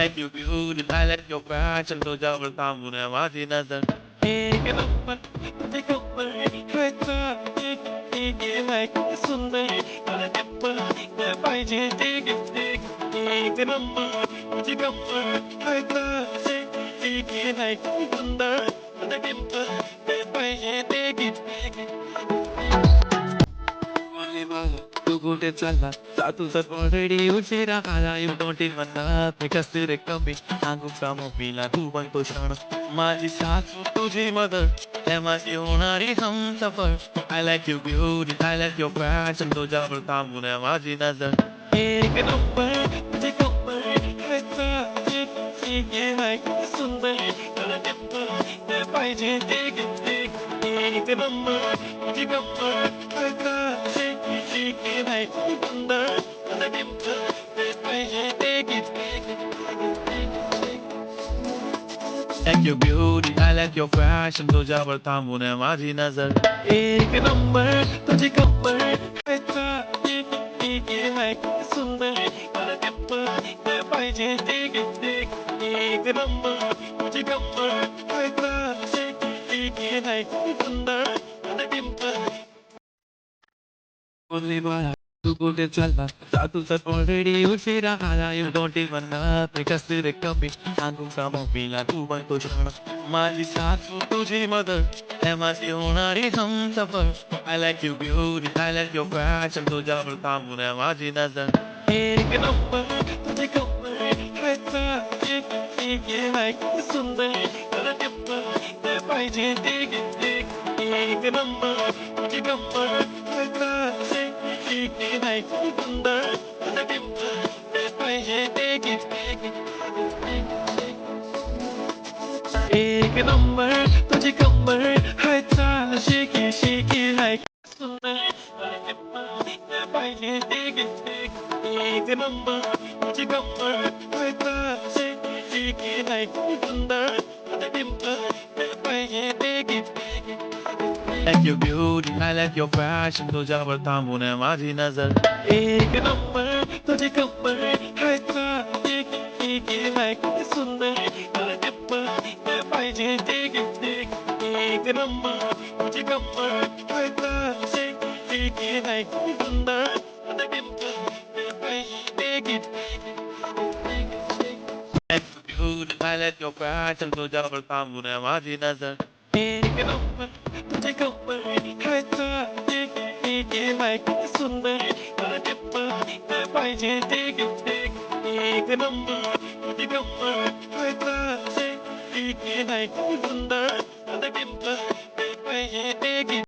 like you beauty, I like your fashion, तुझ्यावर थांबून आहे माझी नजर. एक नंबर तुझे कपल खायचा एक like सुंदर मला टिप्पल पाहिजे ते एक नंबर तुझे कपल खायचा एक like सुंदर मला टिप्पल पाहिजे ते तू कुठे चालला जातू तर ऑलरेडी उशिरा आला यू डोंट इवन मी कसली रे कमी सांगू का मम्मीला तू पण तो क्षण माझी सासू तुझी मदर हे माझी होणारी Humsafar I like you beauty I like your fashion तुझ्यावर थांबून आहे माझी नजर एक नंबर तुझे कपल सुंदर पाहिजे एक नंबर तुझी couple like your beauty, I like your fashion तुझ्यावर थांबून आहे माझी नजर एक नंबर तुझी कपल like सुंदर मला टिप्पल पाहिजे एक नंबर तुझी कपल like सुंदर मला टिप्पल तू कुठे चालला जातू तर ऑलरेडी उशिरा आला यू डोंट इवन मी कसली रे कमी सांगू का मम्मीला तू पण तो क्षण माझी सासू तुझी मदर हे माझी होणारी Humsafar I like you beauty I like your fashion तुझ्यावर थांबून आहे माझी नजर एक नंबर तुझे कपल like सुंदर मला टिप्पल पाहिजे एक नंबर तुझी कपल like सुंदर मला टिप्पल पाहिजे एक नंबर तुझी कपल हाय चाल शेकी शेकी like सुंदर मला टिप्पल पाहिजे एक नंबर तुझी कपल हाय चाल शेकी like सुंदर मला टिप्पल पाहिजे like your beauty, I like your fashion तुझ्यावर थांबून आहे माझी नजर एक नंबर तुझी कपल खायचा like सुंदर मला टिप्पल पाहिजे एक नंबर तुझी कपल खायचा like सुंदर मला टिप्पल पाहिजे like your beauty, I like your fashion तुझ्यावर थांबून आहे माझी नजर एक नंबर तुझे कपल खायचा like सुंदर मला टिप्पल पाहिजे एक नंबर तुझी कपल खायचा like सुंदर मला टिप्पल पाहिजे